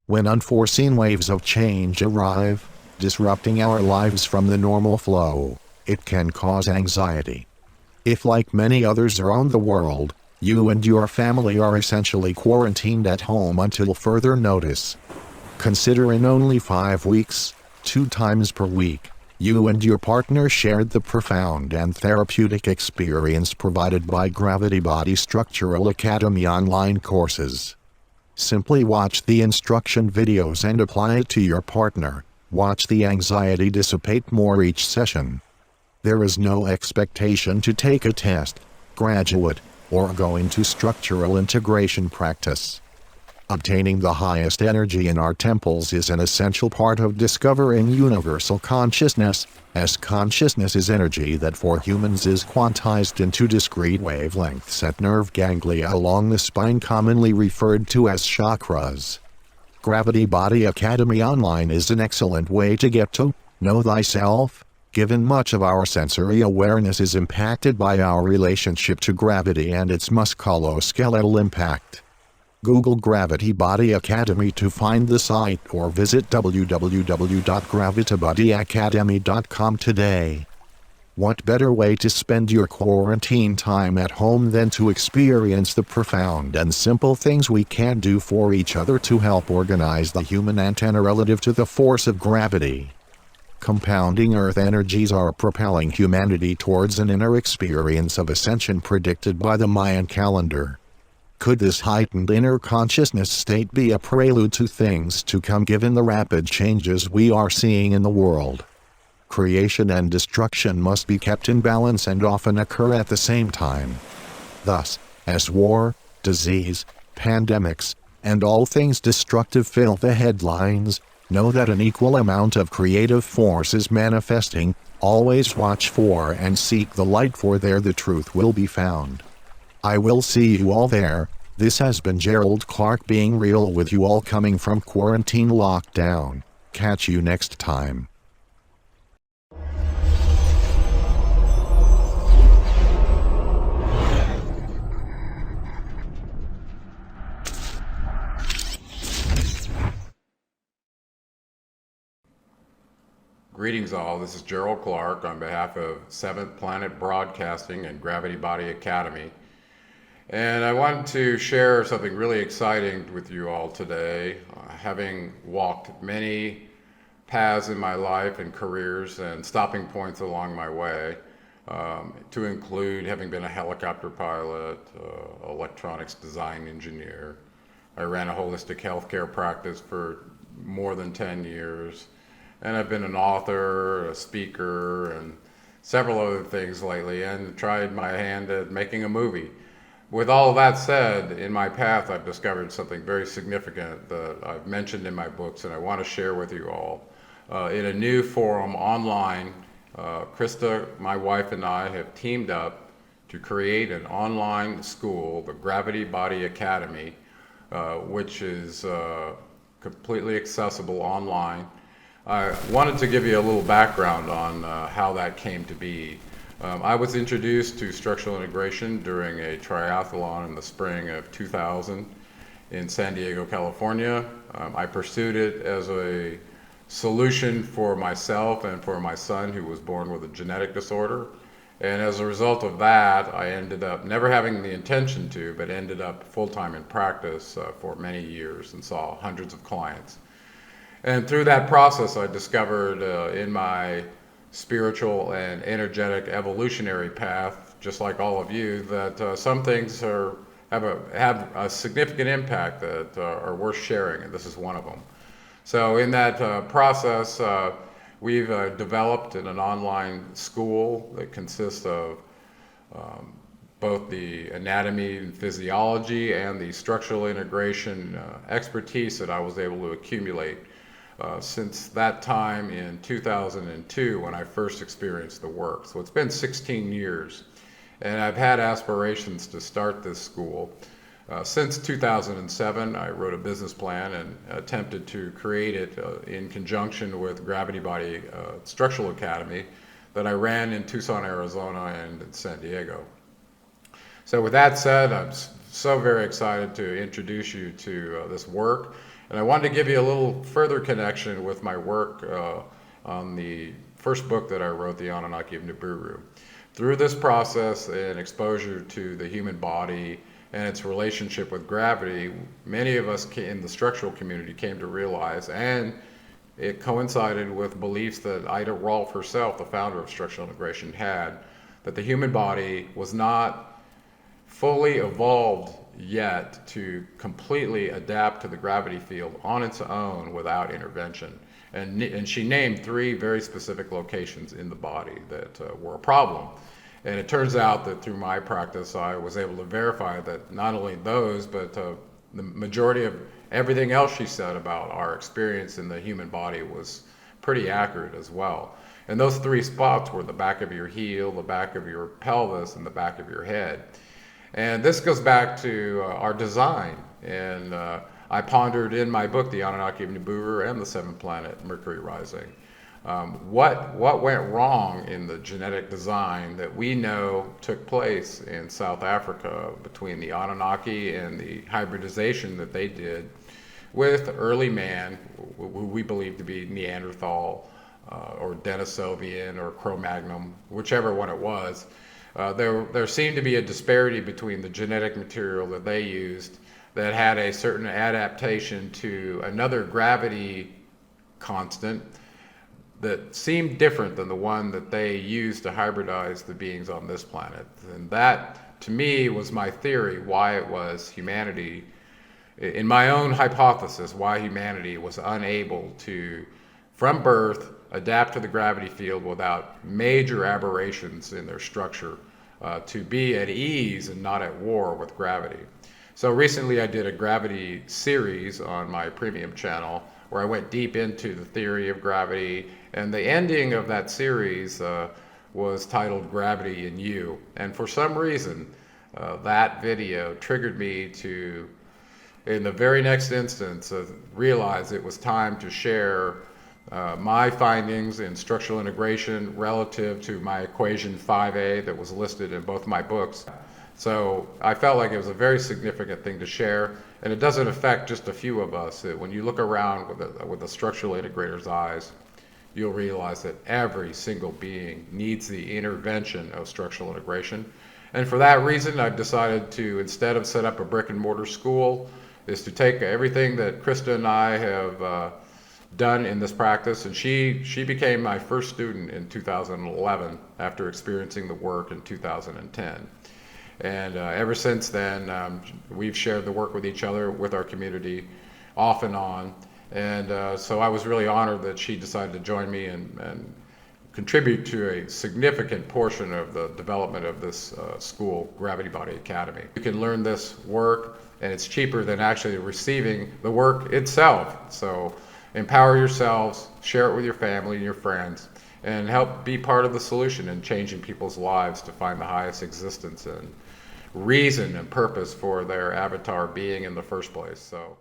When unforeseen waves of change arrive, disrupting our lives from the normal flow, it can cause anxiety. If, like many others around the world, you and your family are essentially quarantined at home until further notice, consider in only 5 weeks, 2 times per week, you and your partner shared the profound and therapeutic experience provided by Gravity Body Structural Academy online courses. Simply watch the instruction videos and apply it to your partner. Watch the anxiety dissipate more each session. There is no expectation to take a test, graduate, or go into structural integration practice. Obtaining the highest energy in our temples is an essential part of discovering universal consciousness, as consciousness is energy that for humans is quantized into discrete wavelengths at nerve ganglia along the spine, commonly referred to as chakras. Gravity Body Academy Online is an excellent way to get to know thyself, given much of our sensory awareness is impacted by our relationship to gravity and its musculoskeletal impact. Google Gravity Body Academy to find the site or visit www.gravitybodyacademy.com today. What better way to spend your quarantine time at home than to experience the profound and simple things we can do for each other to help organize the human antenna relative to the force of gravity? Compounding Earth energies are propelling humanity towards an inner experience of ascension predicted by the Mayan Calendar. Could this heightened inner consciousness state be a prelude to things to come given the rapid changes we are seeing in the world? Creation and destruction must be kept in balance and often occur at the same time. Thus, as war, disease, pandemics, and all things destructive fill the headlines, know that an equal amount of creative force is manifesting. Always watch for and seek the light, for there the truth will be found. I will see you all there. This has been Gerald Clark being real with you all, coming from quarantine lockdown. Catch you next time. Greetings all, this is Gerald Clark on behalf of Seventh Planet Broadcasting and Gravity Body Academy. And I want to share something really exciting with you all today. Having walked many paths in my life and careers and stopping points along my way, to include having been a helicopter pilot, electronics design engineer. I ran a holistic healthcare practice for more than 10 years. And I've been an author, a speaker, and several other things lately, and tried my hand at making a movie. With all of that said, in my path, I've discovered something very significant that I've mentioned in my books, and I want to share with you all. In a new forum online, Krista, my wife, and I have teamed up to create an online school, the Gravity Body Academy, which is completely accessible online. I wanted to give you a little background on how that came to be. I was introduced to structural integration during a triathlon in the spring of 2000 in San Diego, California. I pursued it as a solution for myself and for my son, who was born with a genetic disorder. And as a result of that, I ended up never having the intention to, but ended up full-time in practice for many years and saw hundreds of clients. And through that process, I discovered in my spiritual and energetic evolutionary path, just like all of you, that some things have a significant impact that are worth sharing, and this is one of them. So in that process, we've developed an online school that consists of both the anatomy and physiology and the structural integration expertise that I was able to accumulate since that time in 2002 when I first experienced the work. So it's been 16 years, and I've had aspirations to start this school. Since 2007, I wrote a business plan and attempted to create it in conjunction with Gravity Body Structural Academy that I ran in Tucson, Arizona and in San Diego. So with that said, I'm so very excited to introduce you to this work. And I wanted to give you a little further connection with my work on the first book that I wrote, The Anunnaki of Nibiru. Through this process and exposure to the human body and its relationship with gravity, many of us in the structural community came to realize, and it coincided with beliefs that Ida Rolf herself, the founder of structural integration, had, that the human body was not fully evolved yet to completely adapt to the gravity field on its own without intervention. And she named 3 very specific locations in the body that were a problem. And it turns out that through my practice, I was able to verify that not only those, but the majority of everything else she said about our experience in the human body was pretty accurate as well. And those 3 spots were the back of your heel, the back of your pelvis, and the back of your head. And this goes back to our design. And I pondered in my book, The Anunnaki of Nibiru and the 7th planet, Mercury rising, what went wrong in the genetic design that we know took place in South Africa between the Anunnaki and the hybridization that they did with early man, who we believe to be Neanderthal or Denisovian or Cro-Magnon, whichever one it was. There seemed to be a disparity between the genetic material that they used that had a certain adaptation to another gravity constant that seemed different than the one that they used to hybridize the beings on this planet. And that, to me, was my theory why it was humanity, in my own hypothesis, why humanity was unable to, from birth, adapt to the gravity field without major aberrations in their structure, to be at ease and not at war with gravity. So recently I did a gravity series on my premium channel where I went deep into the theory of gravity, and the ending of that series was titled Gravity in You. And for some reason, that video triggered me to, in the very next instance, realize it was time to share my findings in structural integration relative to my equation 5A that was listed in both my books. So I felt like it was a very significant thing to share, and it doesn't affect just a few of us. When you look around with a structural integrator's eyes, you'll realize that every single being needs the intervention of structural integration. And for that reason, I've decided to, instead of set up a brick and mortar school, is to take everything that Krista and I have done in this practice, and she became my first student in 2011 after experiencing the work in 2010. And ever since then, we've shared the work with each other, with our community, off and on. And so I was really honored that she decided to join me and contribute to a significant portion of the development of this school, Gravity Body Academy. You can learn this work, and it's cheaper than actually receiving the work itself. So empower yourselves, share it with your family and your friends, and help be part of the solution in changing people's lives to find the highest existence and reason and purpose for their avatar being in the first place. So.